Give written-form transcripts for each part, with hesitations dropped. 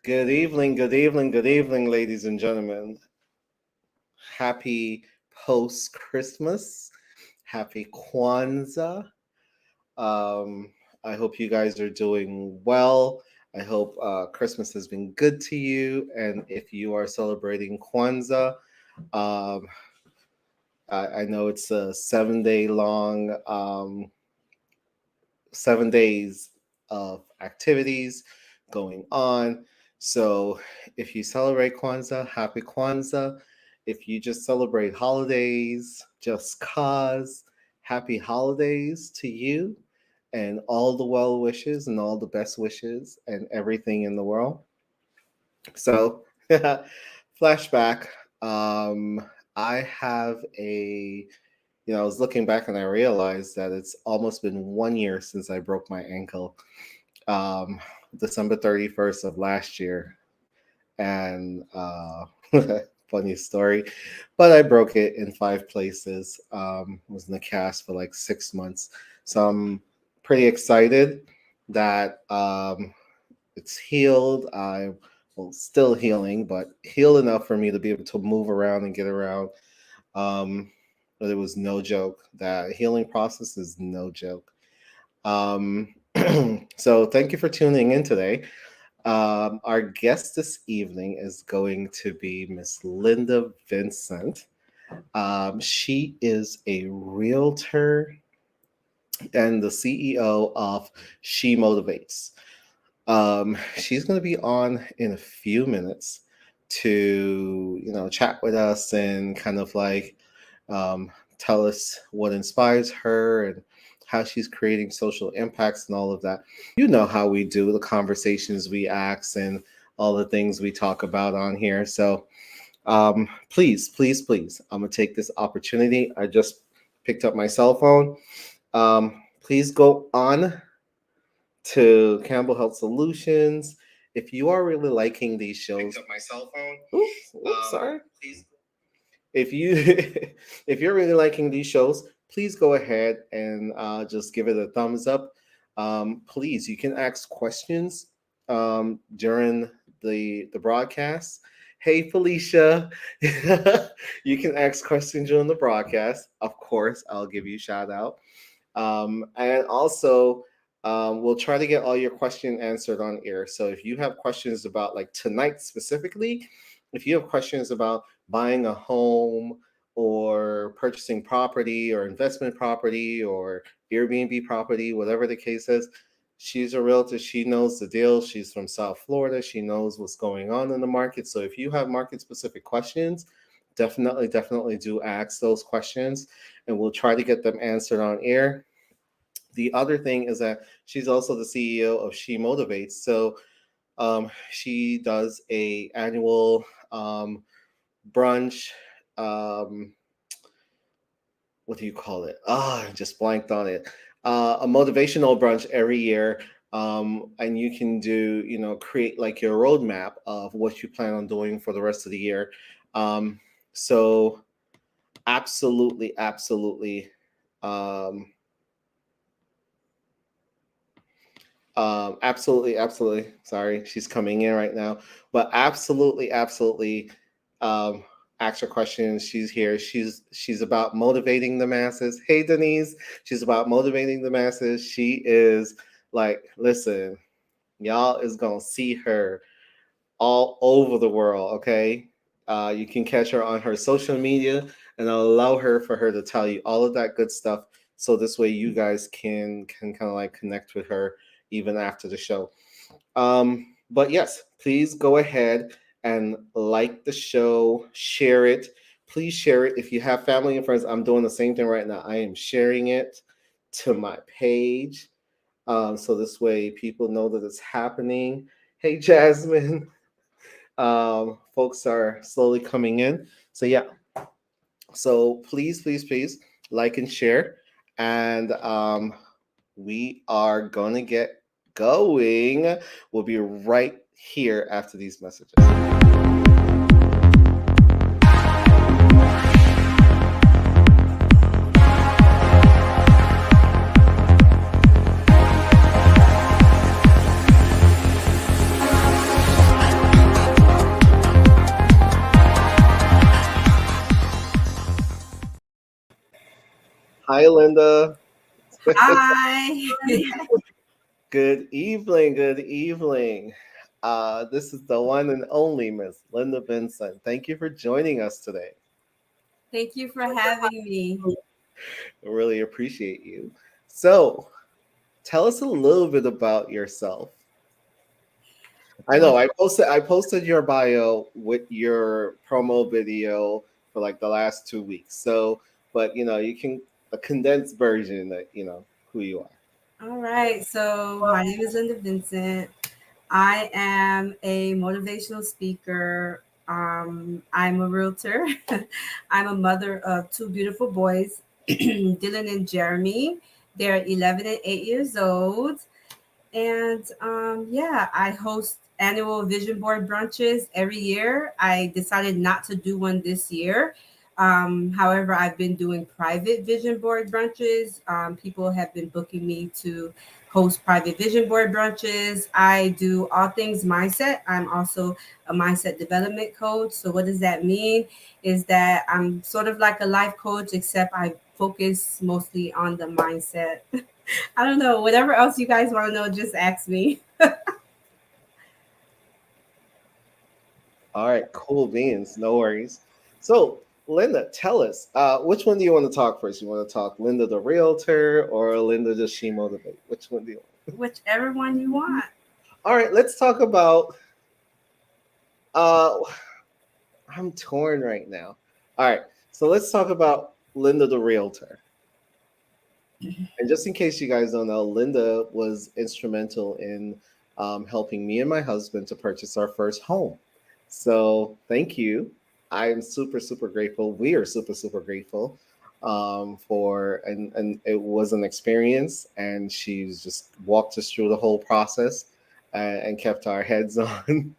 Good evening, good evening, ladies and gentlemen. Happy post Christmas. Happy Kwanzaa. Um, I hope you guys are doing well. I hope Christmas has been good to you. And if you are celebrating Kwanzaa, um, I know it's a 7 day long, 7 days of activities going on. So if you celebrate Kwanzaa, happy Kwanzaa. If you just celebrate holidays, just cause, happy holidays to you and all the well wishes and all the best wishes and everything in the world. So, flashback. Um, I have I was looking back and I realized that it's almost been 1 year since I broke my ankle, um, December 31st of last year. And funny story, but I broke it in 5 places. Was in the cast for like 6 months. So I'm pretty excited that it's healed. I'm well, still healing, but healed enough for me to be able to move around and get around. Um, but it was no joke. That healing process is no joke. Um, so thank you for tuning in today. Our guest this evening is going to be Miss Linda Vincent. She is a realtor and the CEO of She Motivates. She's going to be on in a few minutes to chat with us and kind of like um, tell us what inspires her and how she's creating social impacts and all of that. You know how we do the conversations we ask and all the things we talk about on here. So please, please, please, I'm gonna take this opportunity. I just picked up my cell phone. Please go on to Campbell Health Solutions. If you are really liking these shows, picked up my cell phone. Oops, sorry. Please, if you if you're really liking these shows, please go ahead and just give it a thumbs up. Please, you can ask questions during the broadcast. Hey, Felicia, you can ask questions during the broadcast. Of course, I'll give you a shout out. And also, we'll try to get all your questions answered on air. So if you have questions about like tonight specifically, if you have questions about buying a home or purchasing property or investment property or Airbnb property, whatever the case is, she's a realtor. She knows the deal. She's from South Florida. She knows what's going on in the market. So if you have market specific questions, definitely do ask those questions and we'll try to get them answered on air. The other thing is that she's also the CEO of She Motivates. So she does a annual brunch. Um, what do you call it? I just blanked on it. A motivational brunch every year. And you can create like your roadmap of what you plan on doing for the rest of the year. So absolutely. Um, absolutely. Sorry, she's coming in right now. But absolutely. Um, Ask her questions. She's here. She's about motivating the masses. Hey, Denise. She's about motivating the masses. She is like, listen, y'all is gonna see her all over the world. Okay, you can catch her on her social media, and I'll allow her for her to tell you all of that good stuff. So this way, you guys can kind of like connect with her even after the show. But yes, please go ahead and like the show, share it. Please share it if you have family and friends. I'm doing the same thing right now. I am sharing it to my page. So this way people know that it's happening. Hey, Jasmine. Folks are slowly coming in. So yeah. So please like and share. And we are gonna get going. We'll be right here after these messages. Hi, Linda. Hi. Good evening. Good evening. This is the one and only Miss Linda Vincent. Thank you for joining us today. Thank you for having me. I really appreciate you. So, tell us a little bit about yourself. I know Well, I posted your bio with your promo video for like the last 2 weeks. So, but you can a condensed version that who you are. all right. So, my name is Linda Vincent. I am a motivational speaker. I'm a realtor. I'm a mother of two beautiful boys, Dylan and Jeremy. They're 11 and 8 years old. And yeah, I host annual vision board brunches every year. I decided not to do one this year. However, I've been doing private vision board brunches. People have been booking me to host private vision board brunches. I do all things mindset. I'm also a mindset development coach. So, what does that mean? Is that I'm sort of like a life coach, except I focus mostly on the mindset. I don't know. Whatever else you guys want to know, just ask me. All right, cool beans, no worries. So, Linda, tell us, which one do you want to talk first? You want to talk Linda the realtor or Linda does she motivate? Which one do you want? Whichever one you want. All right, let's talk about. Uh, I'm torn right now. All right, so let's talk about Linda the realtor. And just in case you guys don't know, Linda was instrumental in helping me and my husband to purchase our first home. So thank you. I am super, super grateful. We are super, super grateful and it was an experience. And she's just walked us through the whole process and kept our heads on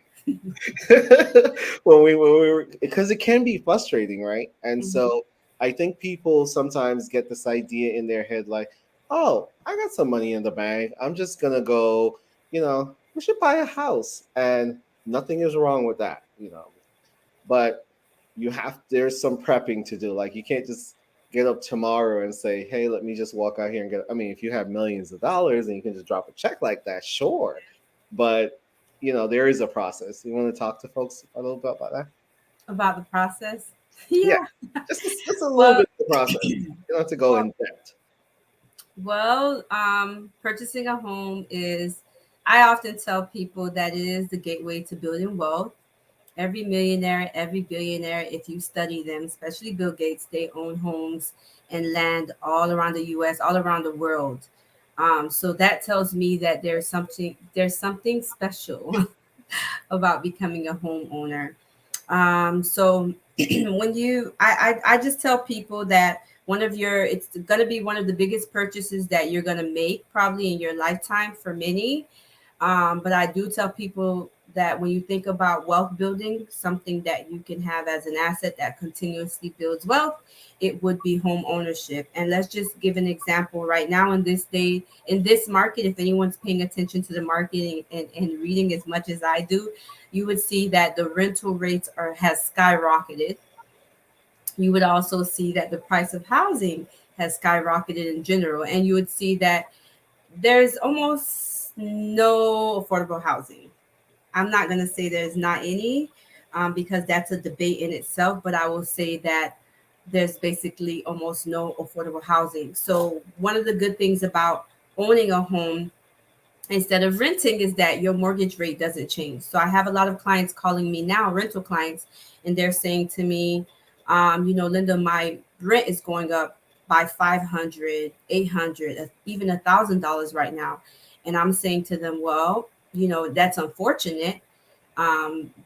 when we were because it can be frustrating, right? And Mhm. so I think people sometimes get this idea in their head like, oh, I got some money in the bank. I'm just gonna go, we should buy a house. And nothing is wrong with that. But there's some prepping to do. Like you can't just get up tomorrow and say, hey, let me just walk out here and get I mean, if you have millions of dollars and you can just drop a check like that, sure. But there is a process. You want to talk to folks a little bit about that? About the process. Yeah, Yeah. just a little Well, bit of the process. You don't have to go well, in depth. purchasing a home is, I often tell people that it is the gateway to building wealth. Every millionaire, every billionaire, if you study them, especially Bill Gates, they own homes and land all around the US, all around the world. So that tells me that there's something special about becoming a homeowner. So when I just tell people that it's going to be one of the biggest purchases that you're going to make probably in your lifetime for many. But I do tell people that when you think about wealth building, something that you can have as an asset that continuously builds wealth, it would be home ownership. And let's just give an example right now in this day, in this market, if anyone's paying attention to the market and reading as much as I do, you would see that the rental rates has skyrocketed. You would also see that the price of housing has skyrocketed in general. And you would see that there's almost no affordable housing. I'm not going to say there's not any, because that's a debate in itself, but I will say that there's basically almost no affordable housing. So, one of the good things about owning a home instead of renting is that your mortgage rate doesn't change. So, I have a lot of clients calling me now, rental clients, and they're saying to me, Linda, my rent is going up by 500, 800, even $1,000 right now. And I'm saying to them, well, that's unfortunate.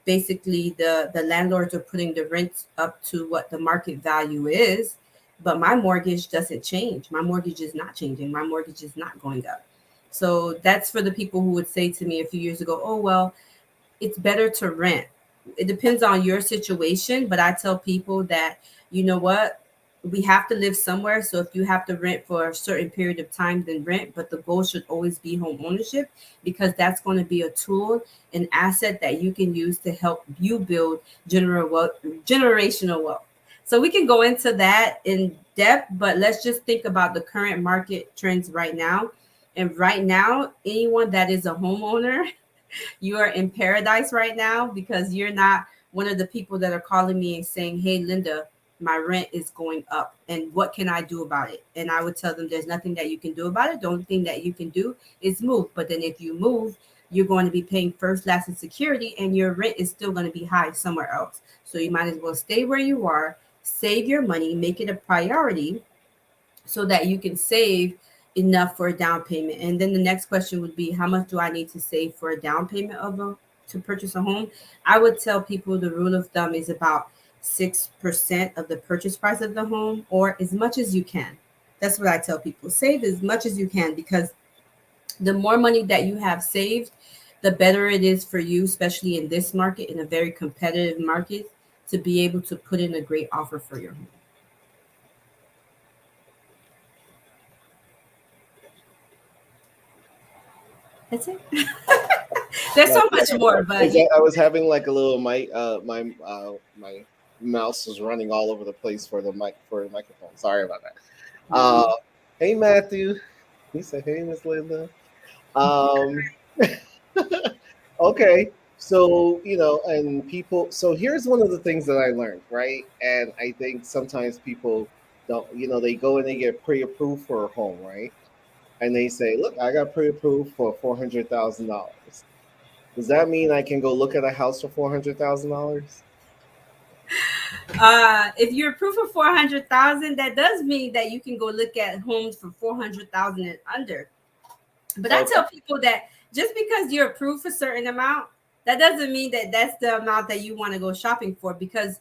Basically, the landlords are putting the rents up to what the market value is, but my mortgage doesn't change. My mortgage is not changing. My mortgage is not going up. So that's for the people who would say to me a few years ago, oh, well, it's better to rent. It depends on your situation, but I tell people that, you know what, we have to live somewhere. So if you have to rent for a certain period of time, then rent. But the goal should always be home ownership, because that's going to be a tool, an asset that you can use to help you build generational wealth. So we can go into that in depth, but let's just think about the current market trends right now. And right now, anyone that is a homeowner, you are in paradise right now because you're not one of the people that are calling me and saying, "Hey, Linda, my rent is going up, and what can I do about it?" And I would tell them, "There's nothing that you can do about it. The only thing that you can do is move. But then if you move, you're going to be paying first, last, and security, and your rent is still going to be high somewhere else. So you might as well stay where you are, save your money, make it a priority, so that you can save enough for a down payment." And then the next question would be, how much do I need to save for a down payment of a to purchase a home? I would tell people the rule of thumb is about 6% of the purchase price of the home, or as much as you can. That's what I tell people. Save as much as you can, because the more money that you have saved, the better it is for you, especially in this market, in a very competitive market, to be able to put in a great offer for your home. That's it. There's so Like, much more, but I was having like a little mic. My mouse was running all over the place for the microphone. Sorry about that. Uh, hey Matthew. He said, "Hey Miss Linda." Um, okay. So, and people, so here's one of the things that I learned, right? And I think sometimes people don't, they go and they get pre approved for a home, right? And they say, look, I got pre approved for $400,000. Does that mean I can go look at a house for $400,000? if you're approved for 400,000, that does mean that you can go look at homes for 400,000 and under. But I Okay. tell people that just because you're approved for a certain amount, that doesn't mean that that's the amount that you want to go shopping for. Because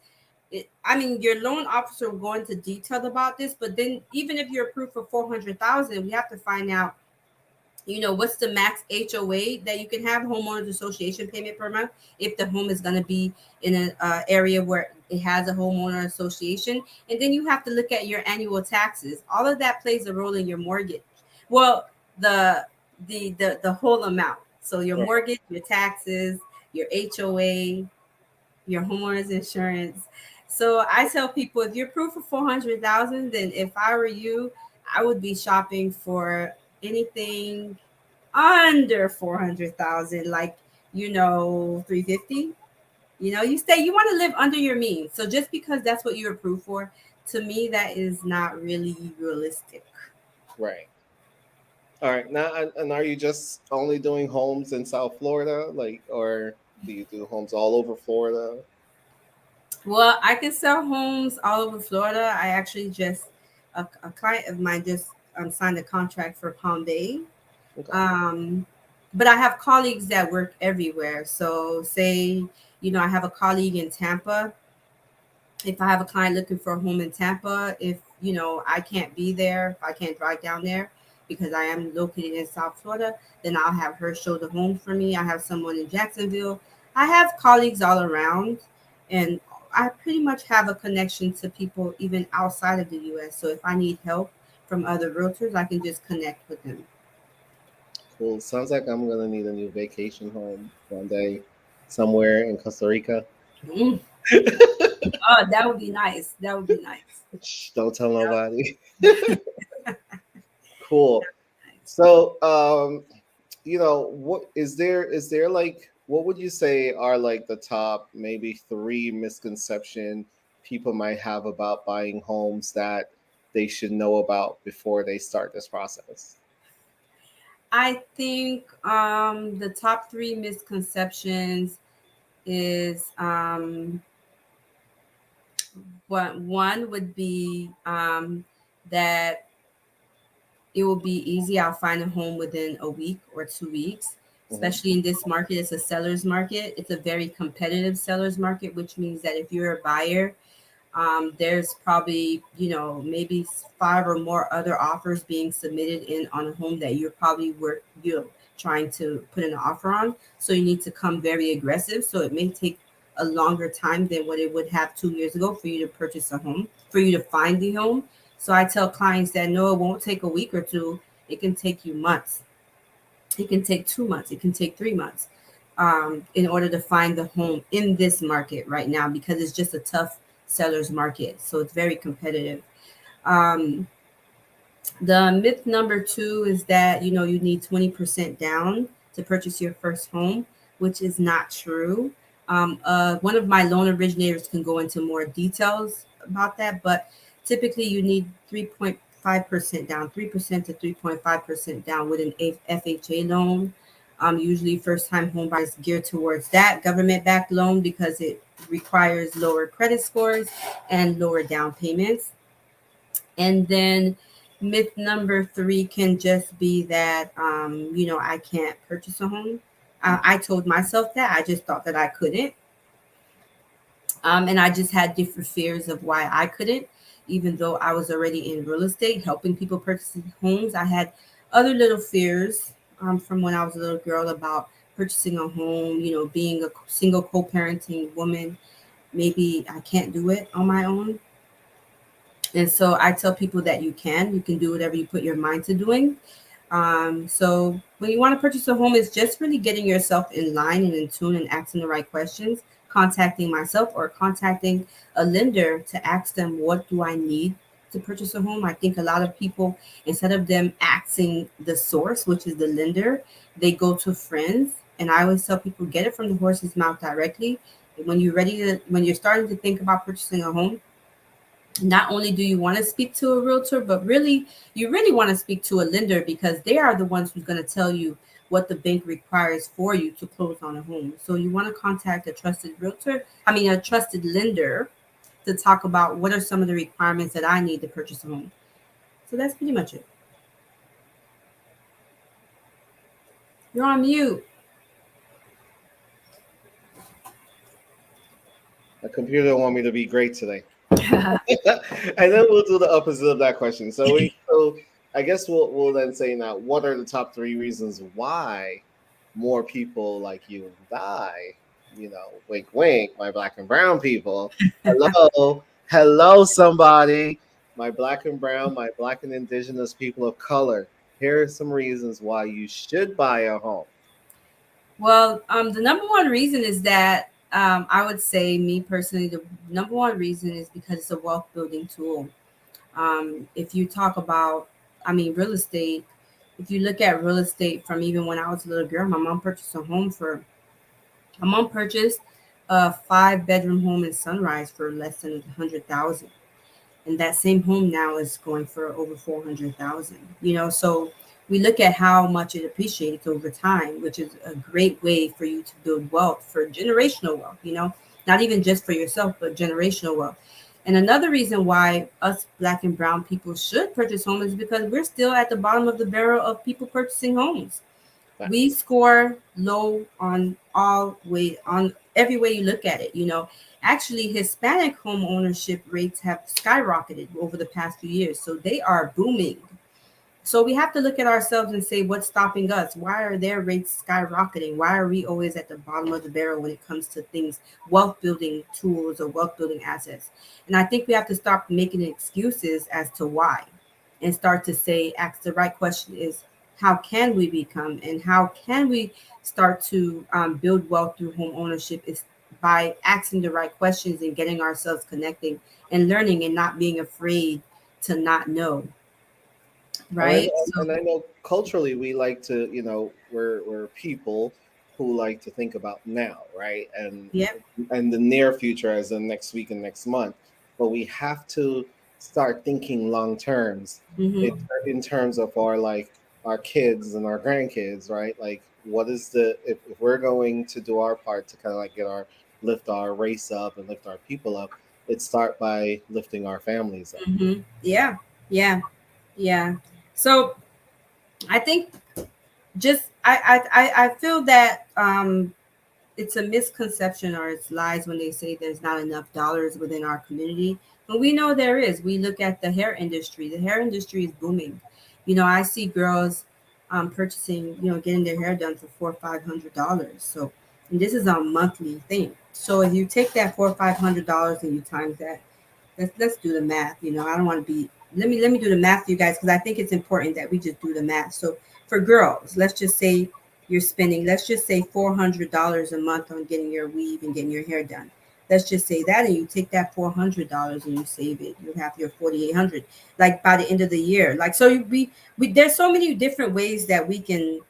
I mean, your loan officer will go into detail about this. But then, even if you're approved for 400,000, we have to find out, what's the max HOA that you can have, homeowners association payment per month, if the home is going to be in an area where it has a homeowner association. And then you have to look at your annual taxes. All of that plays a role in your mortgage. Well, the the whole amount. So your Right. mortgage, your taxes, your HOA, your homeowner's insurance. So I tell people, if you're approved for 400,000, then if I were you, I would be shopping for anything under 400,000, like, 350. You say you want to live under your means. So just because that's what you're approved for, to me, that is not really realistic. Right. All right. Now, and are you just only doing homes in South Florida? Like, or do you do homes all over Florida? Well, I can sell homes all over Florida. I actually just, a client of mine just signed a contract for Palm Bay. Okay. Um, but I have colleagues that work everywhere. So, say, I have a colleague in Tampa. If I have a client looking for a home in Tampa, if I can't be there, if I can't drive down there because I am located in South Florida, then I'll have her show the home for me. I have someone in Jacksonville. I have colleagues all around, and I pretty much have a connection to people even outside of the US. So if I need help from other realtors, I can just connect with them. Cool. Sounds like I'm gonna need a new vacation home one day, somewhere in Costa Rica. Mm. Oh, that would be nice. That would be nice. Shh, don't tell That nobody. would Cool. be nice. So, what is there like what would you say are like the top maybe three misconception people might have about buying homes that they should know about before they start this process? I think the top three misconceptions is, what one would be, that it will be easy. I'll find a home within a week or 2 weeks. Hmm. Especially in this market, it's a seller's market. It's a very competitive seller's market, which means that if you're a buyer, there's probably, maybe five or more other offers being submitted in on a home that you're trying to put an offer on. So you need to come very aggressive. So it may take a longer time than what it would have 2 years ago for you to purchase a home, for you to find the home. So I tell clients that no, it won't take a week or two. It can take you months. It can take 2 months. It can take 3 months, in order to find the home in this market right now, because it's just a tough seller's market. So it's very competitive. Um, the myth number two is that you need 20% down to purchase your first home, which is not true. One of my loan originators can go into more details about that, but typically you need 3.5% down, 3% to 3.5% down with an FHA loan. Usually, first time home buyers gear towards that government backed loan because it requires lower credit scores and lower down payments. And then myth number three can just be that, I can't purchase a home. I told myself that. I just thought that I couldn't. And I just had different fears of why I couldn't, even though I was already in real estate helping people purchase homes. I had other little fears from when I was a little girl about purchasing a home, being a single co parenting woman. Maybe I can't do it on my own. And so I tell people that you can do whatever you put your mind to doing. So when you want to purchase a home, it's just really getting yourself in line and in tune and asking the right questions, contacting myself or contacting a lender to ask them, what do I need to purchase a home? I think a lot of people, instead of them asking the source, which is the lender, they go to friends. And I always tell people, get it from the horse's mouth directly. When you're starting to think about purchasing a home, not only do you want to speak to a realtor, but really, you really want to speak to a lender because they are the ones who's going to tell you what the bank requires for you to close on a home. So you want to contact a trusted lender to talk about what are some of the requirements that I need to purchase a home. So that's pretty much it. You're on mute. The computer want me to be great today. And then we'll do the opposite of that question. So I guess we'll then say now, what are the top three reasons why more people like you and I, wink wink, my black and brown people, hello somebody, my black and brown, my black and indigenous people of color. Here are some reasons why you should buy a home. Well, the number one reason is that I would say, me personally, the number one reason is because it's a wealth building tool. If you talk about, real estate, if you look at real estate from even when I was a little girl, my mom purchased a 5 bedroom home in Sunrise for less than 100,000, and that same home now is going for over 400,000. So we look at how much it appreciates over time, which is a great way for you to build wealth, for generational wealth. Not even just for yourself, but generational wealth. And another reason why us black and brown people should purchase homes is because we're still at the bottom of the barrel of people purchasing homes. We score low on every way you look at it. Actually, Hispanic home ownership rates have skyrocketed over the past few years, so they are booming. So we have to look at ourselves and say, what's stopping us? Why are their rates skyrocketing? Why are we always at the bottom of the barrel when it comes to things, wealth building tools or wealth building assets? And I think we have to stop making excuses as to why, and start to say, ask the right question is, how can we become, and how can we start to build wealth through home ownership is by asking the right questions and getting ourselves connecting and learning and not being afraid to not know. Right. So, And I know culturally we like to, we're people who like to think about now, right? yep. And the near future as in next week and next month. But we have to start thinking long terms in, Hmm. in terms of our kids and our grandkids, right? Like what is if we're going to do our part to kind of like lift our race up and lift our people up, it start by lifting our families up. Yeah. Yeah. Yeah. So I think just I feel that it's a misconception or it's lies when they say there's not enough dollars within our community. But we know there is. We look at the hair industry. The hair industry is booming. I see girls purchasing, getting their hair done for $400 or $500. So, and this is a monthly thing. So if you take that $400 or $500 and you times that, let's do the math. I don't want to be. Let me do the math for you guys because I think it's important that we just do the math. So for girls, let's just say you're spending, let's just say $400 a month on getting your weave and getting your hair done. let's just say that, and you take that $400 and you save it, you have your 4,800, like by the end of the year. Like, so we there's so many different ways that we can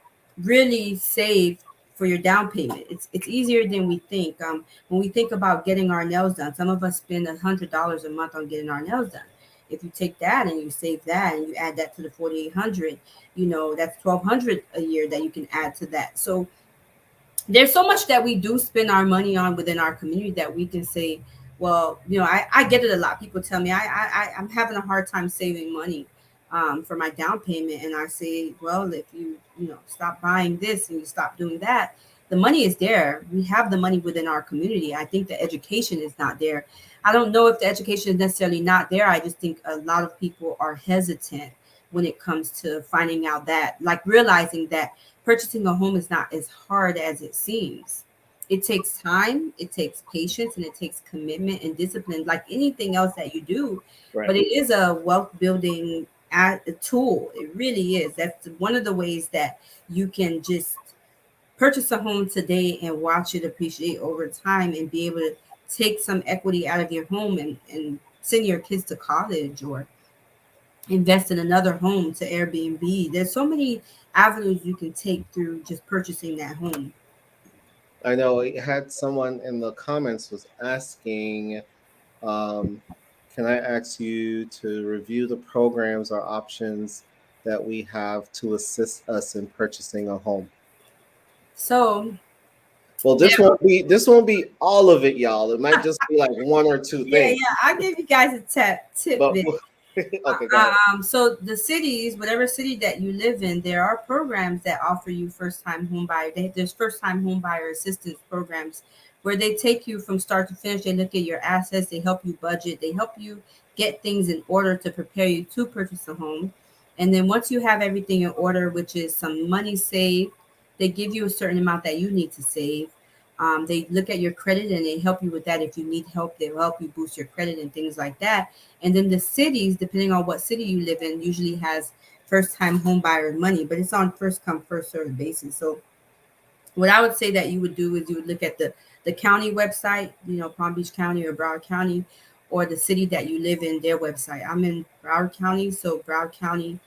really save for your down payment. It's easier than we think. When we think about getting our nails done, some of us spend $100 a month on getting our nails done. If you take that and you save that and you add that to the 4,800, that's 1,200 a year that you can add to that. So there's so much that we do spend our money on within our community that we can say, well, I get it a lot. People tell me I'm having a hard time saving money for my down payment. And I say, well, if you stop buying this and you stop doing that, the money is there. We have the money within our community. I think the education is not there. I don't know if the education is necessarily not there. I just think a lot of people are hesitant when it comes to finding out that, like, realizing that purchasing a home is not as hard as it seems. It takes time, it takes patience, and it takes commitment and discipline, like anything else that you do. But Right. it is a wealth building a tool. It really is. That's one of the ways that you can just purchase a home today and watch it appreciate over time and be able to take some equity out of your home and send your kids to college or invest in another home to Airbnb. There's so many avenues you can take through just purchasing that home. I know I had someone in the comments was asking, um, can I ask you to review the programs or options that we have to assist us in purchasing a home? So, Well, yeah, this won't be all of it, y'all. It might just be like one or two yeah, things. yeah. I'll give you guys a tip. But okay, go ahead. So the cities, whatever city that you live in, there are programs that offer you first time home buyer. There's first time home buyer assistance programs where they take you from start to finish. They look at your assets, they help you budget, they help you get things in order to prepare you to purchase a home. And then once you have everything in order, which is some money saved, they give you a certain amount that you need to save. They look at your credit and they help you with that. If you need help, they'll help you boost your credit and things like that. And then the cities, depending on what city you live in, usually has first time home buyer money, but it's on first come, first served basis. So what I would say that you would do is you would look at the county website, Palm Beach County or Broward County, or the city that you live in, their website. I'm in Broward County, so Broward County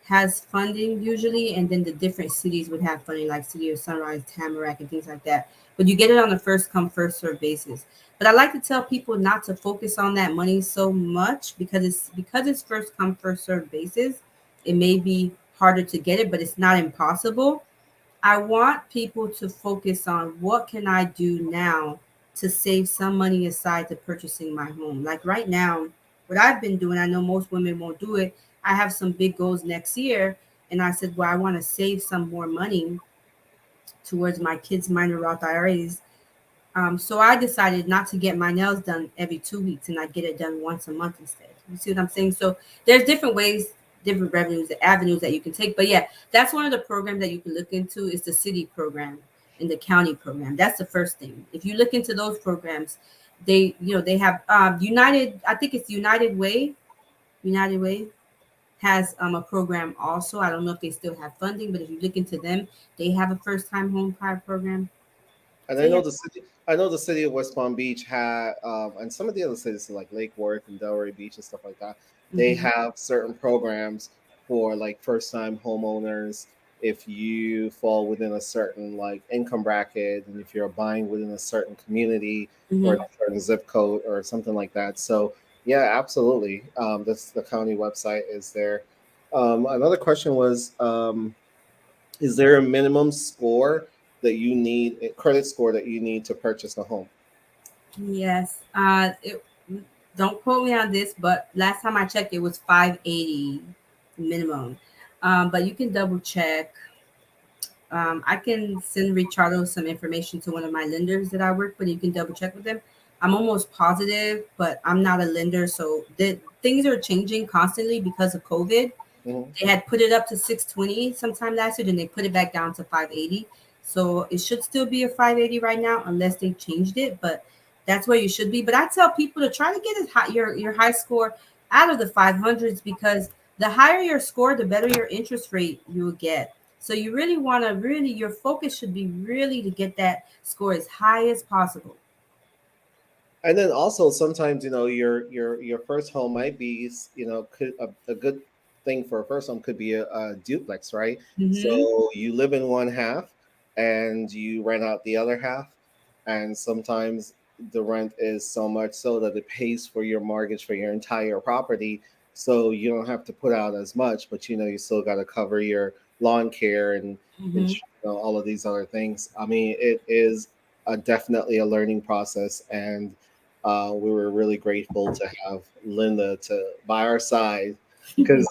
has funding usually, and then the different cities would have funding, like City of Sunrise, Tamarack, and things like that. But you get it on a first come, first serve basis. But I like to tell people not to focus on that money so much because it's first come, first serve basis. It may be harder to get it, but it's not impossible. I want people to focus on what can I do now to save some money aside to purchasing my home. Like right now, what I've been doing, I know most women won't do it. I have some big goals next year, and I said, well, I want to save some more money towards my kids' minor Roth IRAs. So I decided not to get my nails done every 2 weeks, and I get it done once a month instead. You see what I'm saying? So there's different ways, different revenues, avenues that you can take. But yeah, that's one of the programs that you can look into is the city program and the county program. That's the first thing. If you look into those programs, they have United. I think it's United Way. United Way has a program also. I don't know if they still have funding, but if you look into them, they have a first time home buyer program. And So yeah. I know the city of West Palm Beach had, and some of the other cities like Lake Worth and Delray Beach and stuff like that. They Hmm. have certain programs for like first time homeowners. If you fall within a certain like income bracket, and if you're buying within a certain community or a Hmm. certain zip code or something like that. So yeah, absolutely. That's the county website is there. Another question was, is there a minimum score that you need, a credit score that you need to purchase a home? Yes. Don't quote me on this, but last time I checked, it was 580 minimum. But you can double check. I can send Richardo some information to one of my lenders that I work with. You can double check with them. I'm almost positive, but I'm not a lender, so things are changing constantly because of COVID. Mhm. They had put it up to 620 sometime last year, then they put it back down to 580. So it should still be a 580 right now, unless they changed it. But that's where you should be. But I tell people to try to get your high score out of the 500s, because the higher your score, the better your interest rate you will get. So you really want to really your focus should be really to get that score as high as possible. And then also sometimes your first home might be could a good thing for a first home could be a duplex, right? Mm-hmm. So you live in one half and you rent out the other half, and sometimes the rent is so much so that it pays for your mortgage for your entire property, so you don't have to put out as much, but you still got to cover your lawn care and Mm-hmm. all of these other things. I mean, it is definitely a learning process, and we were really grateful to have Linda to by our side, because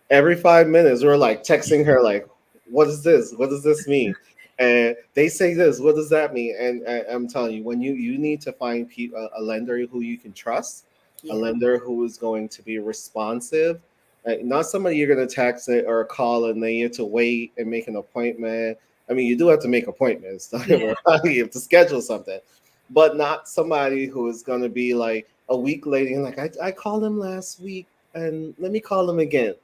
every 5 minutes we're like texting her like, "What is this? What does this mean?" And they say this. What does that mean? And I'm telling you, when you need to find a lender who you can trust, a Yeah. lender who is going to be responsive, not somebody you're going to text it or call and then you have to wait and make an appointment. I mean, you do have to make appointments. Don't get Yeah. me wrong, you have to schedule something, but not somebody who is going to be like a week later and like, I called him last week and let me call him again,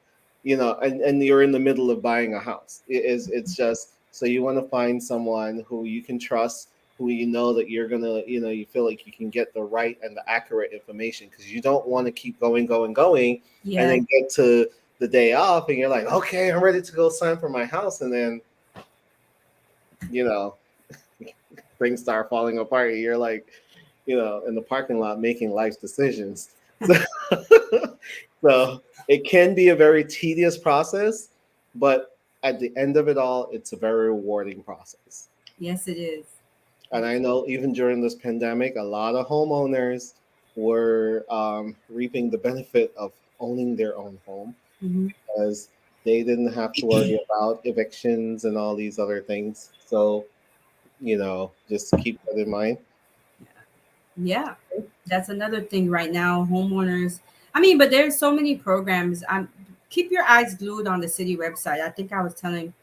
and you're in the middle of buying a house. It's just, so you want to find someone who you can trust, who you know that you're gonna, you feel like you can get the right and the accurate information, because you don't want to keep going and Yeah. then get to the day off and you're like, okay, I'm ready to go sign for my house, and then you know things start falling apart. You're like, in the parking lot making life decisions. So, so it can be a very tedious process, but at the end of it all, it's a very rewarding process. Yes, it is. And I know even during this pandemic, a lot of homeowners were reaping the benefit of owning their own home, Mm-hmm. because they didn't have to worry about evictions and all these other things. So, just keep that in mind. Yeah, that's another thing right now. Homeowners, I mean, but there's so many programs. Keep your eyes glued on the city website. I think I was telling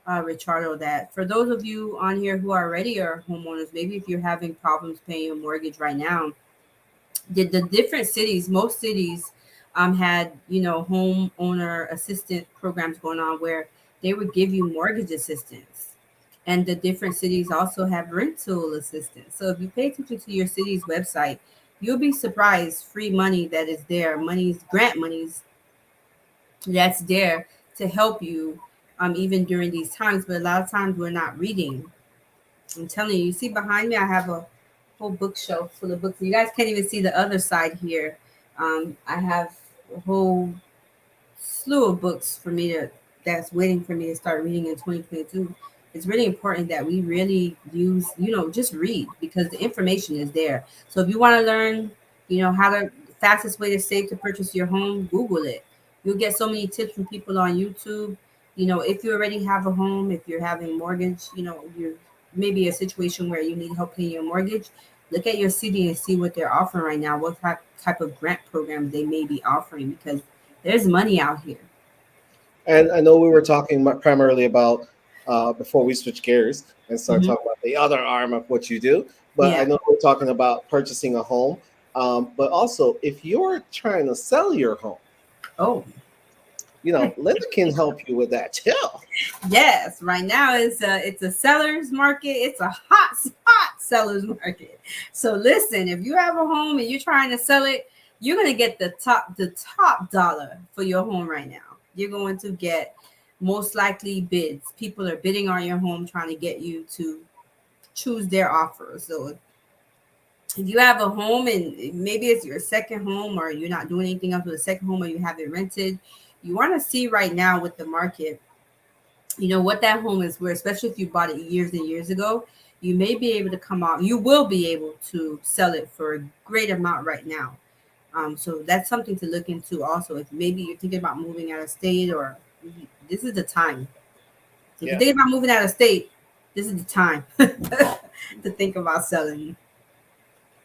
Richardo that for those of you on here who are already are homeowners, maybe if you're having problems paying your mortgage right now, the different cities, most cities, had homeowner assistant programs going on where they would give you mortgage assistance, and the different cities also have rental assistance. So if you pay attention to your city's website, you'll be surprised free money that is there, monies, grant monies that's there to help you, even during these times. But a lot of times we're not reading. I'm telling you, you see behind me, I have a whole bookshelf full of books. You guys can't even see the other side here. I have a whole slew of books for me to that's waiting for me to start reading in 2022. It's really important that we really use, just read, because the information is there. So if you want to learn, how to fastest way to save to purchase your home, Google it. You'll get so many tips from people on YouTube. If you already have a home, if you're having mortgage, you're maybe a situation where you need help paying your mortgage, look at your city and see what they're offering right now, what type of grant programs they may be offering, because there's money out here. And I know we were talking primarily about before we switch gears and start Hmm. talking about the other arm of what you do, but I Yeah. know we're talking about purchasing a home. But also, if you're trying to sell your home, Oh, Linda can help you with that too. yes. Right now it's a seller's market. It's a hot seller's market. So listen, if you have a home and you're trying to sell it, you're gonna get the top dollar for your home right now. You're going to get most likely bids. People are bidding on your home, trying to get you to choose their offer. So if you have a home and maybe it's your second home, or you're not doing anything else with a second home, or you have it rented, you want to see right now with the market, what that home is worth, especially if you bought it years and years ago. You may be able to come out, you will be able to sell it for a great amount right now. So that's something to look into also. If maybe you're thinking about moving out of state, or this is the time. If you're Yeah. thinking about moving out of state, this is the time to think about selling.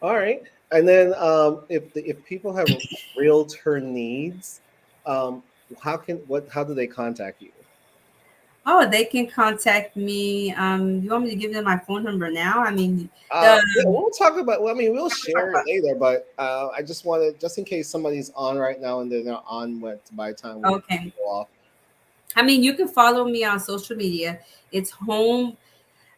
All right. And then if people have realtor needs, um, how do they contact you? Oh, they can contact me. You want me to give them my phone number now? I mean, the Yeah, we'll talk about. Well, I mean, we'll talk share it about. later, but I just wanted, just in case somebody's on right now and they're not on by the time we Okay. go off. I mean, you can follow me on social media. It's home.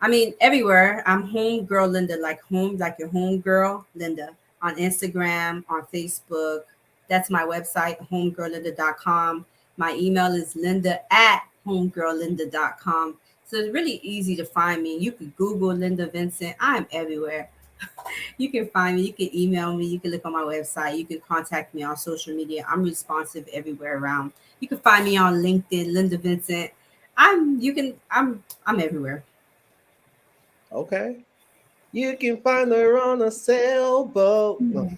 I mean, everywhere. I'm home girl Linda, like home, like your home girl Linda. on Instagram, on Facebook. That's my website, homegirllinda.com. My email is linda@homegirllinda.com. So it's really easy to find me. You could Google Linda Vincent. I'm everywhere. You can find me. You can email me. You can look on my website. You can contact me on social media. I'm responsive everywhere around. You can find me on LinkedIn, Linda Vincent. I'm everywhere. Okay. You can find her on a sailboat. No,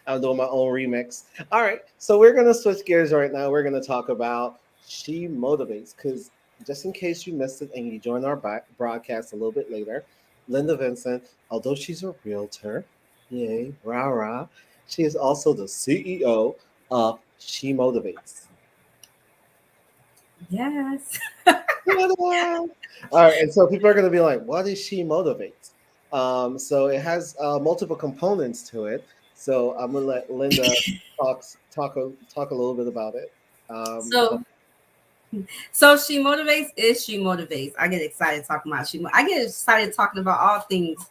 I'm doing my own remix. All right. So we're going to switch gears right now. We're going to talk about She Motivates. Because just in case you missed it and you join our broadcast a little bit later, Linda Vincent, although she's a realtor, yay, rah, rah, she is also the CEO of She Motivates. Yes. Ta-da! All right, and so people are going to be like, "What is She Motivates?" So it has multiple components to it. So I'm gonna let Linda talk a little bit about it. So So she motivates. I get excited talking about I get excited talking about all things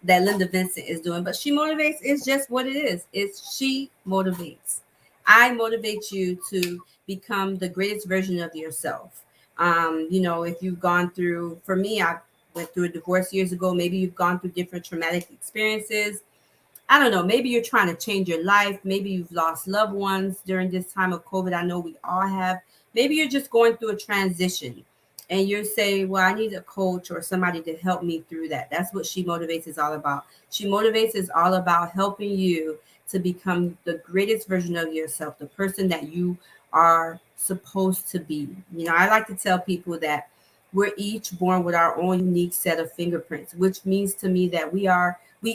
that Linda Vincent is doing, but she motivates is just what it is. It's she motivates. I motivate you to become the greatest version of yourself. If you've gone through, for me, I went through a divorce years ago. Maybe you've gone through different traumatic experiences. I don't know, maybe you're trying to change your life. Maybe you've lost loved ones during this time of COVID. I know we all have. Maybe you're just going through a transition and you're saying, well, I need a coach or somebody to help me through that. That's what She Motivates is all about. She Motivates is all about helping you to become the greatest version of yourself, the person that you are supposed to be. I like to tell people that we're each born with our own unique set of fingerprints, which means to me that we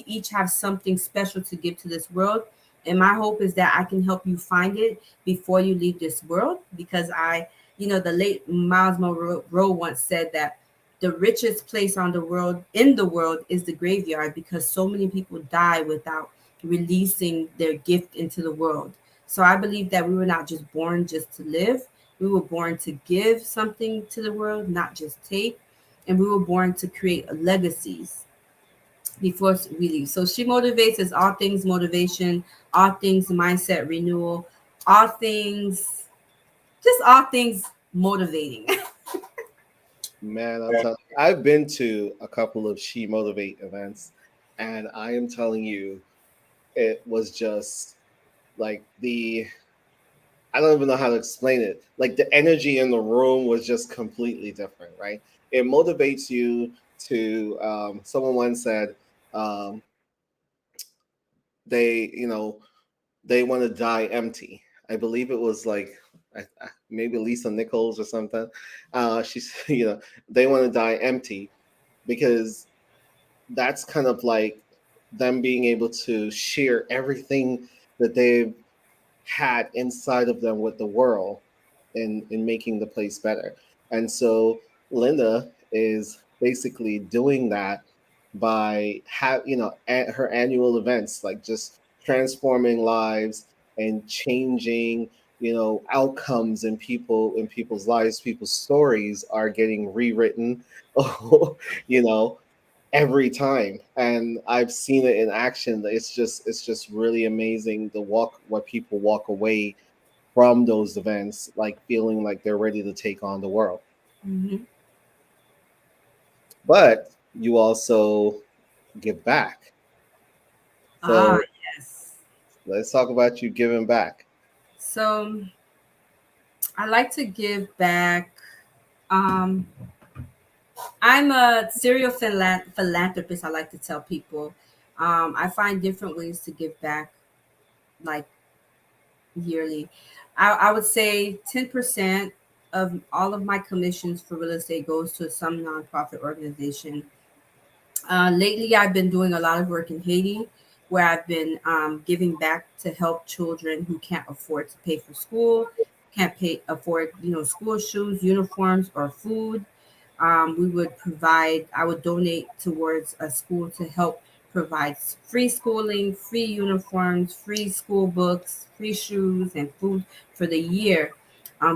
each have something special to give to this world. And my hope is that I can help you find it before you leave this world. Because the late Miles Monroe once said that the richest place on the world in the world is the graveyard, because so many people die without releasing their gift into the world. So I believe that we were not just born just to live. We were born to give something to the world, not just take. And we were born to create legacies before we leave. So She Motivates is all things motivation, all things mindset renewal, all things, just all things motivating. Man, I'm telling you, I've been to a couple of She Motivate events, and I am telling you, it was just like I don't even know how to explain it. Like the energy in the room was just completely different, right? It motivates you to. Someone once said um, they they want to die empty. I believe it was like maybe Lisa Nichols or something. She's they want to die empty because that's kind of like them being able to share everything that they've had inside of them with the world in making the place better. And so Linda is basically doing that by at her annual events, like just transforming lives and changing outcomes in people's lives. People's stories are getting rewritten you know every time, and I've seen it in action. It's just really amazing the walk what people walk away from those events like feeling like they're ready to take on the world. Hmm. But you also give back. Ah, So yes. let's talk about you giving back. So I like to give back. Um, I'm a serial philanthropist. I like to tell people. I find different ways to give back, like yearly. I would say 10% of all of my commissions for real estate goes to some nonprofit organization. Lately, I've been doing a lot of work in Haiti, where I've been giving back to help children who can't afford to pay for school, can't pay afford school shoes, uniforms, or food. I would donate towards a school to help provide free schooling, free uniforms, free school books, free shoes, and food for the year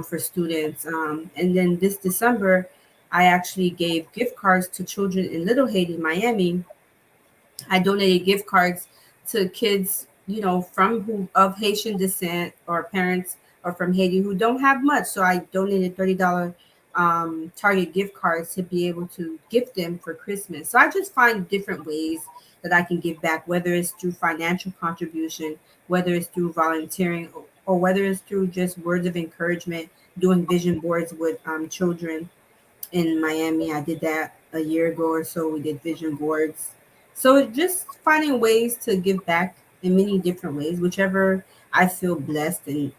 for students. And then this December, I actually gave gift cards to children in Little Haiti, Miami. I donated gift cards to kids, from who of Haitian descent or parents or from Haiti who don't have much. So I donated $30 Target gift cards to be able to gift them for Christmas. So I just find different ways that I can give back, whether it's through financial contribution, whether it's through volunteering, or whether it's through just words of encouragement, doing vision boards with children in Miami. I did that a year ago or so. We did vision boards. So just finding ways to give back in many different ways, whichever I feel blessed and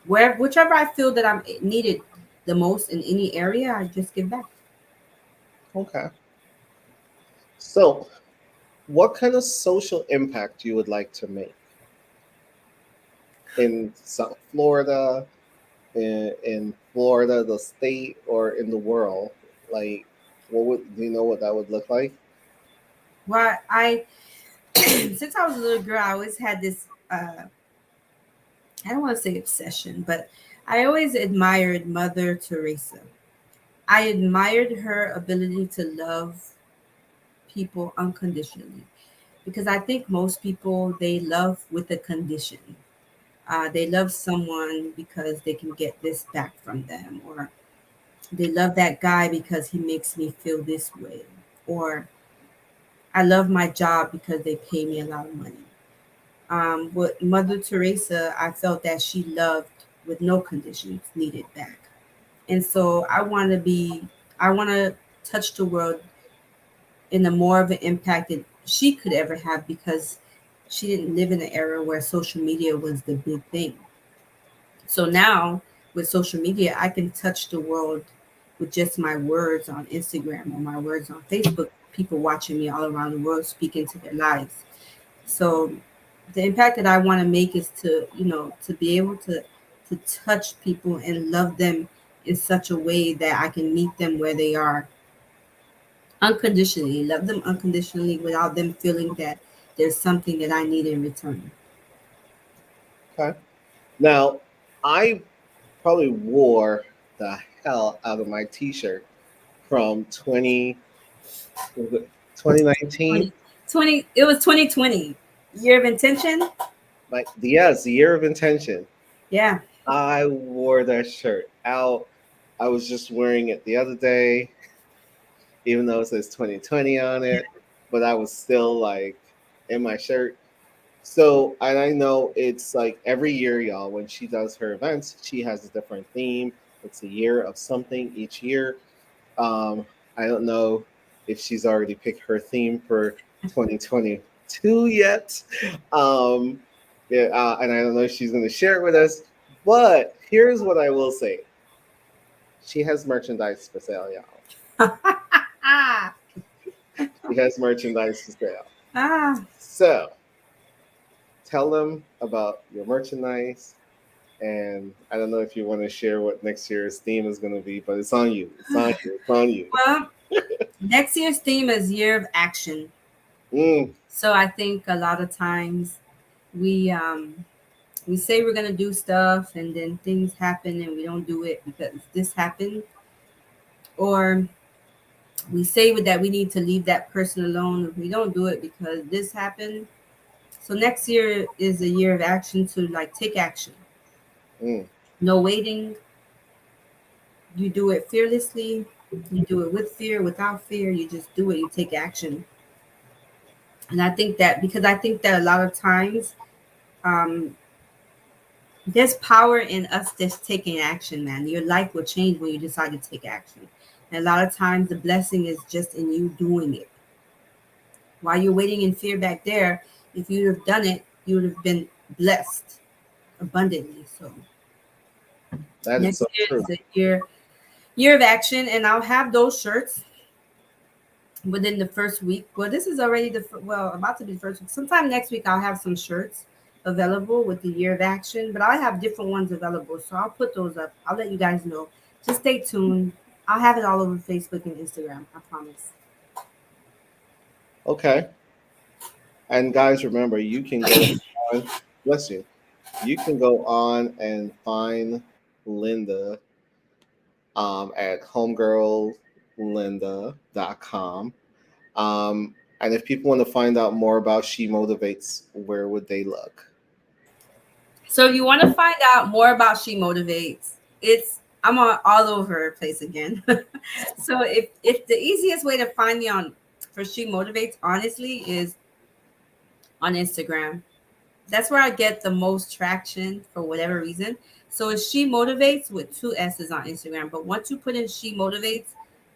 whichever I feel that I'm needed the most in any area, I just give back. Okay. So, what kind of social impact you would like to make in South Florida, in Florida, the state, or in the world? Like, what would do you know what that would look like? Why I since I was a little girl, I always had this I don't want to say obsession, but I always admired Mother Teresa. I admired her ability to love people unconditionally because I think most people they love with a condition. They love someone because they can get this back from them, or they love that guy because he makes me feel this way, or I love my job because they pay me a lot of money. With Mother Teresa, I felt that she loved with no conditions needed back. And so I want to touch the world in a more of an impact that she could ever have because she didn't live in an era where social media was the big thing. So now with social media, I can touch the world with just my words on Instagram or my words on Facebook, people watching me all around the world speaking to their lives. So the impact that I want to make is to, to be able to touch people and love them in such a way that I can meet them where they are unconditionally, love them unconditionally without them feeling that there's something that I need in return. Okay. Now, I probably wore the hell out of my T-shirt from 2019. 2020, it was 2020, year of intention. Like, yes, the year of intention. Yeah. I wore that shirt out. I was just wearing it the other day, even though it says 2020 on it, but I was still like in my shirt. So, and I know it's like every year, y'all, when she does her events, she has a different theme. It's a year of something each year. I don't know if she's already picked her theme for 2022 yet. Um, yeah, and I don't know if she's going to share it with us. But here's what I will say: she has merchandise for sale, y'all. Ah, She has merchandise for sale. ah. So tell them about your merchandise. And I don't know if you want to share what next year's theme is going to be, but it's on you. It's on you. It's on you. Well, next year's theme is year of action. Mm, So I think a lot of times we we say we're gonna do stuff and then things happen and we don't do it because this happened, or we say that we need to leave that person alone and we don't do it because this happened. So next year is a year of action to like take action. mm. No waiting. You do it fearlessly. You do it with fear, without fear. You just do it. You take action. And I think that because I think that a lot of times um, there's power in us just taking action, man. Your life will change when you decide to take action. And a lot of times the blessing is just in you doing it. While you're waiting in fear back there, if you would have done it, you would have been blessed abundantly. So That is next so year true. is a year of action, and I'll have those shirts within the first week. Well, this is already about to be the first week. Sometime next week, I'll have some shirts available with the year of action, but I'll have different ones available. So I'll put those up. I'll let you guys know. Just stay tuned. I'll have it all over Facebook and Instagram. I promise. Okay. And guys, remember, you can go on, bless you, you can go on and find Linda at homegirllinda.com. And if people want to find out more about She Motivates, where would they look? So if you want to find out more about She Motivates, I'm on all over the place again. So if the easiest way to find me on for She Motivates, honestly, is on Instagram. That's where I get the most traction for whatever reason. So it's She Motivates with two S's on Instagram. But once you put in She Motivates,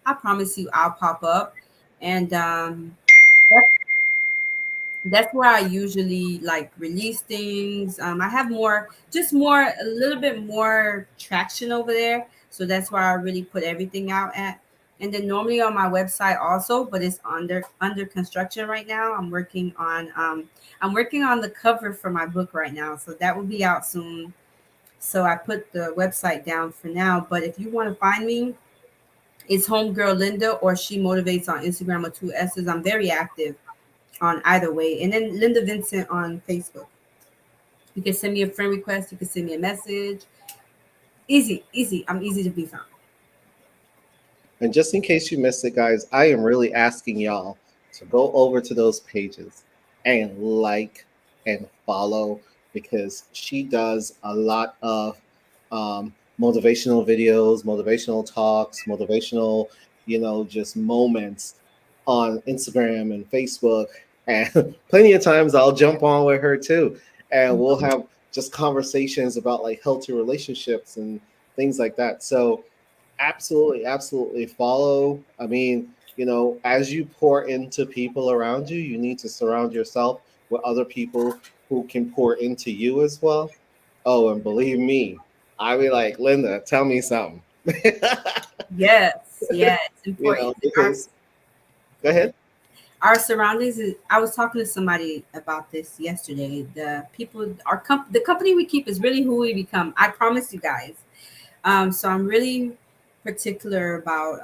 I promise you I'll pop up. And that's where I usually like release things. I have a little bit more traction over there. So that's where I really put everything out at. And then normally on my website also, but it's under construction right now. I'm working on the cover for my book right now, so that will be out soon. So I put the website down for now. But if you want to find me, it's Homegirl Linda or She Motivates on Instagram with two S's. I'm very active on either way. And then Linda Vincent on Facebook. You can send me a friend request. You can send me a message. Easy, easy. I'm easy to be found. And just in case you missed it, guys, I am really asking y'all to go over to those pages and like and follow, because she does a lot of motivational videos, motivational talks, motivational, just moments on Instagram and Facebook. And plenty of times I'll jump on with her too. And we'll have just conversations about like healthy relationships and things like that. So, absolutely, absolutely follow. I mean, as you pour into people around you, you need to surround yourself with other people who can pour into you as well. Oh, and believe me, I be like, Linda, tell me something. Yes, yeah, it's important. Because go ahead. Our surroundings is, I was talking to somebody about this yesterday. The people, the company we keep is really who we become. I promise you guys. So I'm really particular about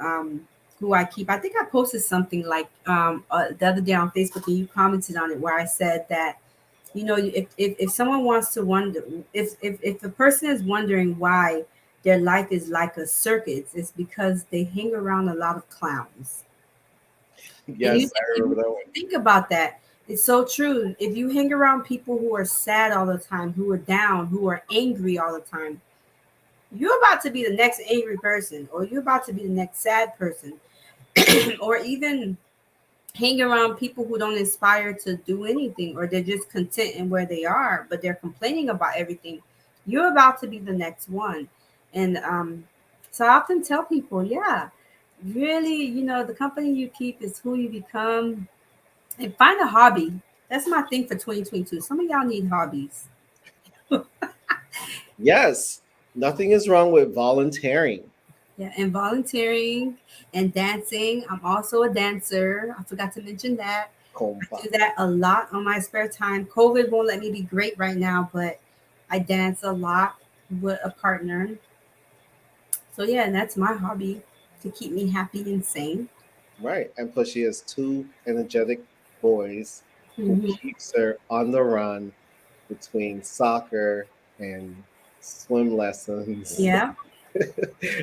who I keep. I think I posted something like the other day on Facebook, and you commented on it, where I said that, if someone wants to wonder, if a person is wondering why their life is like a circus, it's because they hang around a lot of clowns. And Yes, I if remember you that one. think about that, it's so true. If you hang around people who are sad all the time, who are down, who are angry all the time, you're about to be the next angry person, or you're about to be the next sad person, or even hang around people who don't inspire to do anything, or they're just content in where they are, but they're complaining about everything. You're about to be the next one. And so I often tell people, yeah, really, the company you keep is who you become. And find a hobby. That's my thing for 2022. Some of y'all need hobbies. Yes, nothing is wrong with volunteering. Yeah, and volunteering and dancing. I'm also a dancer. I forgot to mention that. I Compa. do that a lot on my spare time. COVID won't let me be great right now, but I dance a lot with a partner. So yeah, and that's my hobby to keep me happy and sane. Right. And plus, she has two energetic boys who Hmm. keeps her on the run between soccer and swim lessons. Yeah,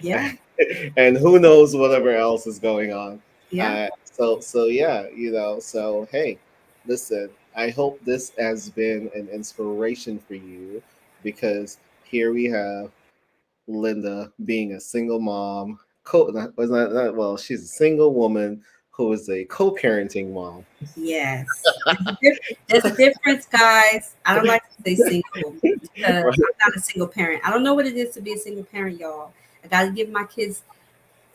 yeah, And who knows whatever else is going on. yeah. So yeah, so hey, listen, I hope this has been an inspiration for you, because here we have Linda being a single mom, was not, well, she's a single woman who is a co-parenting mom. Yes. There's a difference, guys. I don't like to say single because Right? I'm not a single parent. I don't know what it is to be a single parent, y'all. I got to give my kids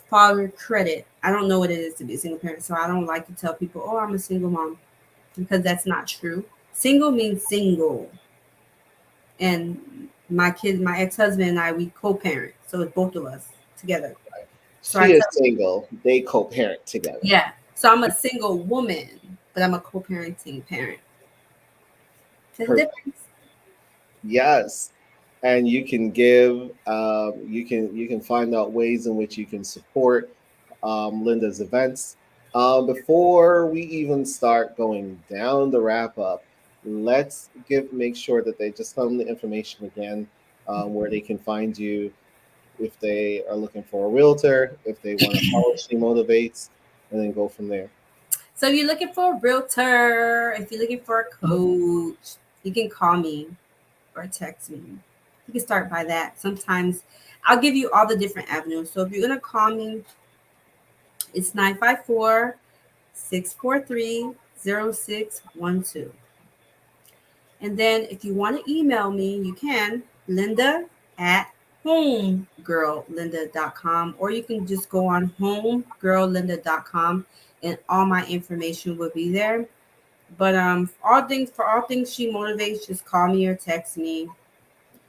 father credit. I don't know what it is to be a single parent, so I don't like to tell people, "Oh, I'm a single mom," because that's not true. Single means single, and my ex-husband and I, we co-parent, so it's both of us together. So I She is tell, single. They co-parent together. yeah. So I'm a single woman, but I'm a co-parenting parent. There's a Perfect. difference. Yes. And you can give, you can find out ways in which you can support Linda's events. Before we even start going down the wrap up, let's make sure that they just tell them the information again, where they can find you if they are looking for a realtor, if they want to follow She Motivates, and then go from there. So if you're looking for a realtor, if you're looking for a coach, you can call me or text me. You can start by that. Sometimes I'll give you all the different avenues. So if you're gonna call me, it's 954-643-0612. And then if you want to email me, you can, Linda at homegirllinda.com, or you can just go on homegirllinda.com and all my information will be there. But for all things she motivates, just call me or text me.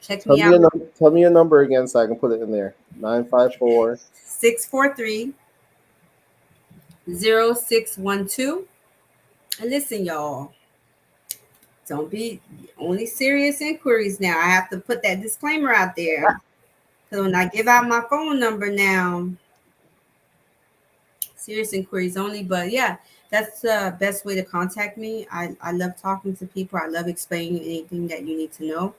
Check Tell me me out, your tell me your number again so I can put it in there. 954. 643-0612. And listen, y'all, don't be only serious inquiries now. I have to put that disclaimer out there. Because when I give out my phone number now, serious inquiries only. But yeah, that's the best way to contact me. I love talking to people. I love explaining anything that you need to know.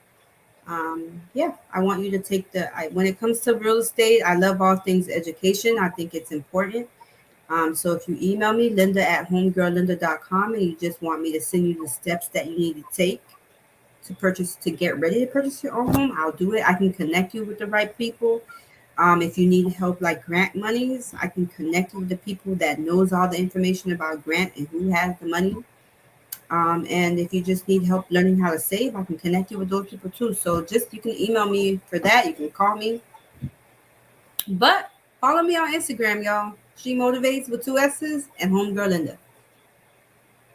Um, yeah, I want you to take when it comes to real estate, I love all things education. I think it's important. So if you email me, Linda at homegirllinda.com, and you just want me to send you the steps that you need to take to get ready to purchase your own home, I'll do it. I can connect you with the right people. If you need help like grant monies, I can connect you with the people that knows all the information about grant and who has the money. And if you just need help learning how to save, I can connect you with those people too. So just you can email me for that. You can call me, but follow me on Instagram, y'all. She motivates with two S's and homegirl Linda.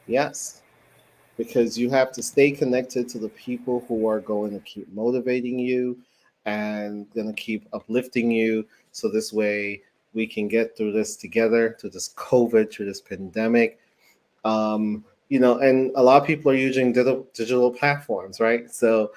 Yes, because you have to stay connected to the people who are going to keep motivating you and going to keep uplifting you. So this way we can get through this together, through this COVID, through this pandemic. And a lot of people are using digital platforms, right? So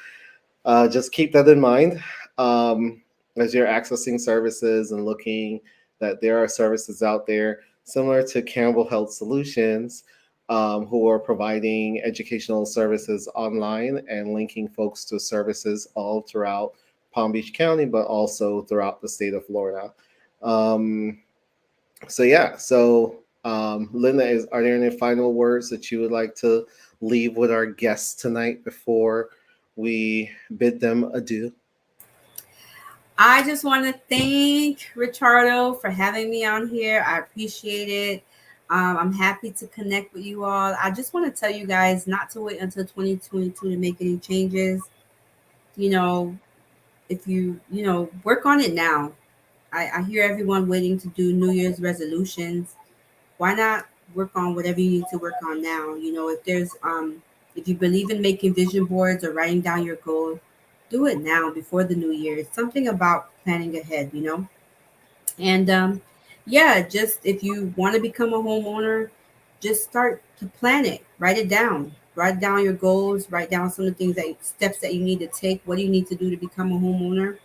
just keep that in mind um, as you're accessing services and looking that there are services out there similar to Campbell Health Solutions, who are providing educational services online and linking folks to services all throughout Palm Beach County, but also throughout the state of Florida. Um, Linda, are there any final words that you would like to leave with our guests tonight before we bid them adieu? I just want to thank Richardo for having me on here. I appreciate it. I'm happy to connect with you all. I just want to tell you guys not to wait until 2022 to make any changes. You know, if work on it now. I hear everyone waiting to do New Year's resolutions. Why not work on whatever you need to work on now? If you believe in making vision boards or writing down your goals, do it now before the new year. It's something about planning ahead. And yeah, just if you want to become a homeowner, just start to plan it. Write it down. Write down your goals. Write down some of the steps that you need to take. What do you need to do to become a homeowner?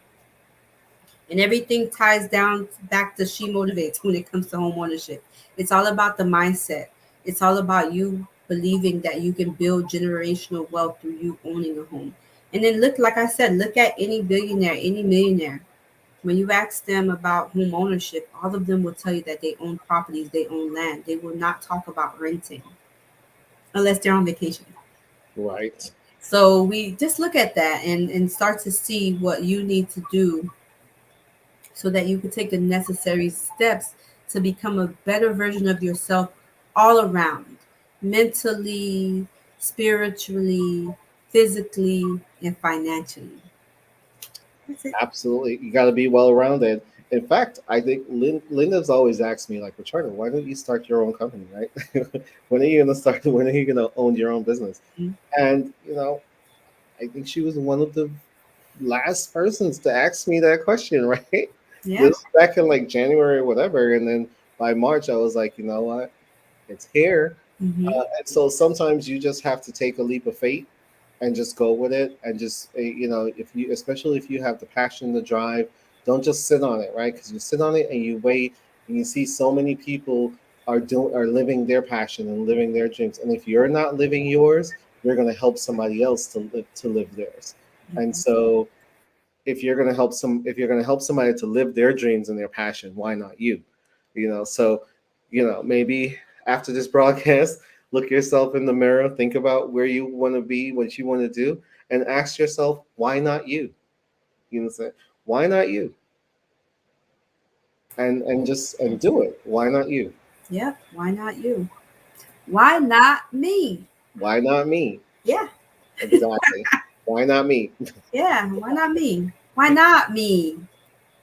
And everything ties down back to she motivates when it comes to home ownership. It's all about the mindset. It's all about you believing that you can build generational wealth through you owning a home. And then look, like I said, look at any billionaire, any millionaire. When you ask them about home ownership, all of them will tell you that they own properties, they own land. They will not talk about renting unless they're on vacation. Right. So we just look at that and start to see what you need to do so that you can take the necessary steps to become a better version of yourself all around, mentally, spiritually, physically, and financially. That's it. Absolutely. You got to be well rounded. In fact, I think Linda's always asked me, like, Richard, why don't you start your own company, right? When are you going to start? When are you going to own your own business? Mhm. And, I think she was one of the last persons to ask me that question, right? Yeah. This was back in like January or whatever. And then by March, I was like, you know what? It's here. Hmm. And so sometimes you just have to take a leap of faith and just go with it. And just, if you, especially if you have the passion, the drive, don't just sit on it, right? Because you sit on it and you wait and you see so many people are living their passion and living their dreams. And if you're not living yours, you're going to help somebody else to live theirs. And so if you're going to help somebody to live their dreams and their passion, why not you? So maybe after this broadcast, look yourself in the mirror, think about where you want to be, what you want to do, and ask yourself, why not you? You know what I'm saying? Why not you? And just and do it. Why not you? Yep. Why not you? Why not me? Why not me? Yeah. Exactly. Why not me? Yeah. Why not me? Why not me?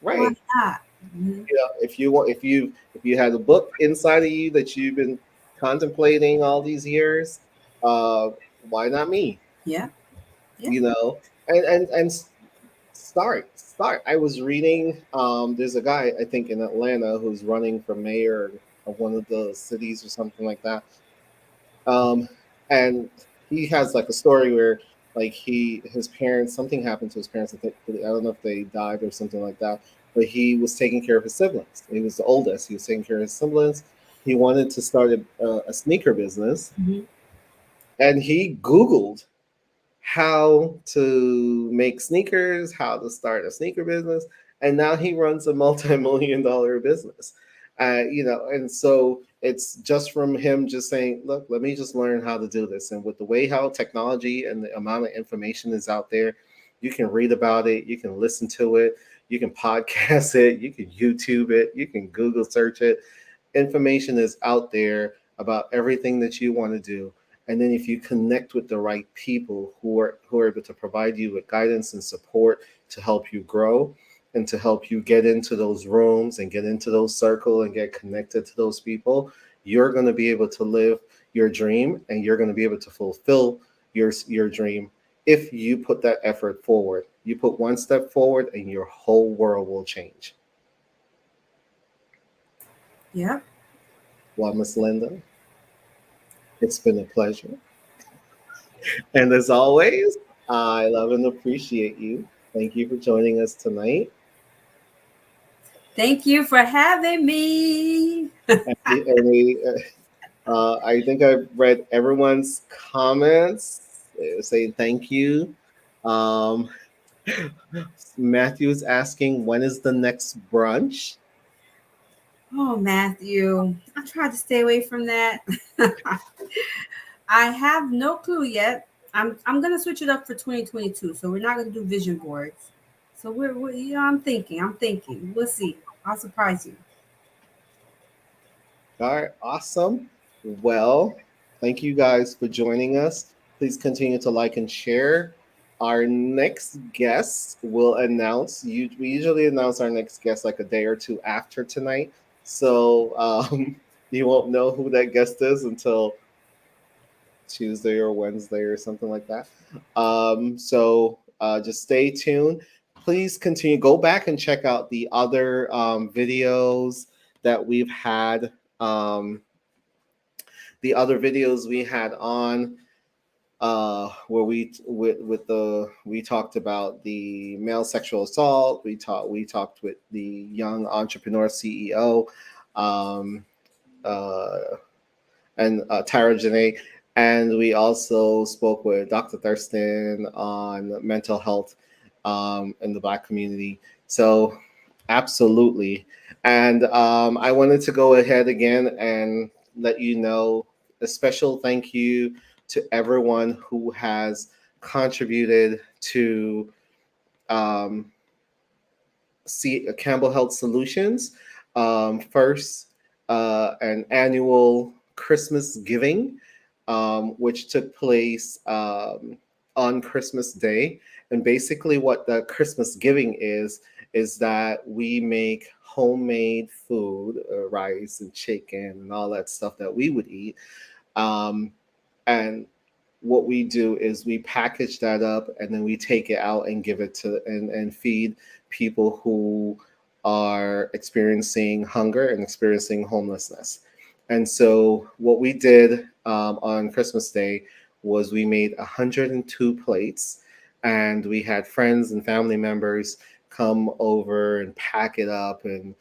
Why Right. not? Mhm. You know, if you had a book inside of you that you've been contemplating all these years, uh, why not me? Yeah. Yeah. You know, and start. I was reading. There's a guy I think in Atlanta who's running for mayor of one of the cities or something like that. Um, and he has like a story where like his parents something happened to his parents. I don't know if they died or something like that. But he was taking care of his siblings. He was the oldest. He was taking care of his siblings. He wanted to start a sneaker business, Mhm. and he Googled how to make sneakers, how to start a sneaker business, and now he runs a multi-million-dollar business. And so it's just from him just saying, "Look, let me just learn how to do this." And with the way how technology and the amount of information is out there, you can read about it, you can listen to it, you can podcast it, you can YouTube it, you can Google search it. Information is out there about everything that you want to do. And then if you connect with the right people who are able to provide you with guidance and support to help you grow and to help you get into those rooms and get into those circles and get connected to those people, you're going to be able to live your dream, and you're going to be able to fulfill your dream if you put that effort forward. You put one step forward and your whole world will change. Yep. Well, Miss Linda, it's been a pleasure. And as always, I love and appreciate you. Thank you for joining us tonight. Thank you for having me. I think I've read everyone's comments saying thank you. Um, Matthew is asking, when is the next brunch? Oh, Matthew, I tried to stay away from that. I have no clue yet. I'm gonna switch it up for 2022. So we're not gonna do vision boards. So I'm thinking. I'm thinking. We'll see. I'll surprise you. All right, awesome. Well, thank you guys for joining us. Please continue to like and share. Our next guest will announce. We usually announce our next guest like a day or two after tonight, so you won't know who that guest is until Tuesday or Wednesday or something like that. So just stay tuned. Please continue. Go back and check out the other videos that we've had. Um, the other videos we had on where with the we talked about the male sexual assault. We talked with the young entrepreneur CEO. Um, uh, and Tyra Janae. And we also spoke with Dr. Thurston on mental health in the Black community. So, absolutely. And I wanted to go ahead again and let you know a special thank you to everyone who has contributed to um, see Campbell Health Solutions. First, an annual Christmas giving, which took place on Christmas Day. And basically, what the Christmas giving is that we make homemade food, rice and chicken and all that stuff that we would eat. Um, and what we do is we package that up and then we take it out and give it to and feed people who are experiencing hunger and experiencing homelessness. And so what we did on Christmas Day was we made 102 plates, and we had friends and family members come over and pack it up and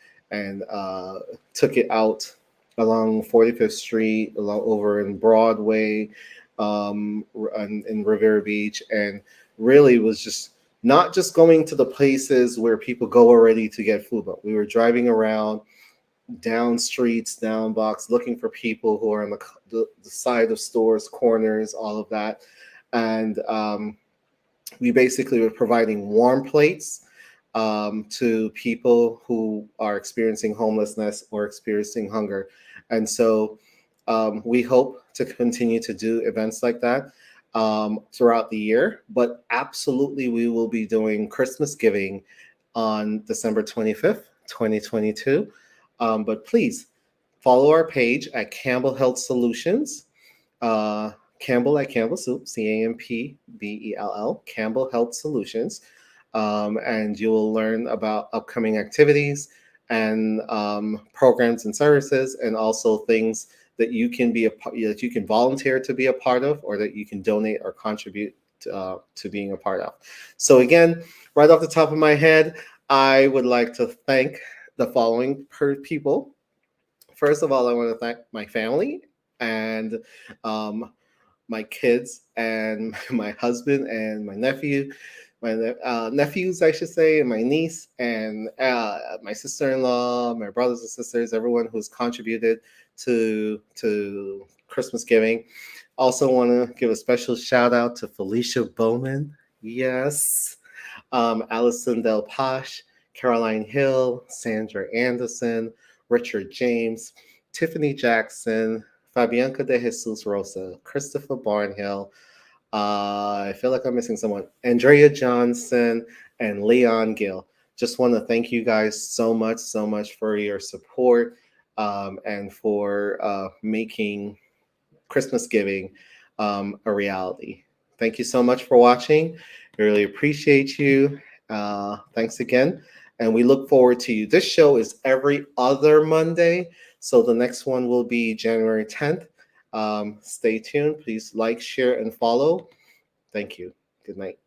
took it out along 45th Street, along over in Broadway, in Rivera Beach, and really was just not just going to the places where people go already to get food, but we were driving around down streets, down blocks, looking for people who are on the side of stores, corners, all of that. And we basically were providing warm plates to people who are experiencing homelessness or experiencing hunger. And so we hope to continue to do events like that throughout the year. But absolutely, we will be doing Christmas giving on December 25th, 2022. But please follow our page at Campbell Health Solutions. Campbell at Campbell Soup, Campbell, Campbell Health Solutions. And you will learn about upcoming activities and programs and services, and also things that you can that you can volunteer to be a part of, or that you can donate or contribute to being a part of. So again, right off the top of my head, I would like to thank the following people. First of all, I want to thank my family and um, my kids and my husband and my nephew, my nephews, I should say, and my niece and my sister-in-law, my brothers and sisters, everyone who's contributed to Christmas giving. Also, want to give a special shout out to Felicia Bowman. Yes. Allison Del Pash, Caroline Hill, Sandra Anderson, Richard James, Tiffany Jackson, Fabianca de Jesus Rosa, Christopher Barnhill. I feel like I'm missing someone. Andrea Johnson and Leon Gill. Just want to thank you guys so much for your support and for making Christmas giving a reality. Thank you so much for watching. We really appreciate you. Thanks again. And we look forward to you. This show is every other Monday. So the next one will be January 10th. Stay tuned. Please like, share, and follow. Thank you. Good night.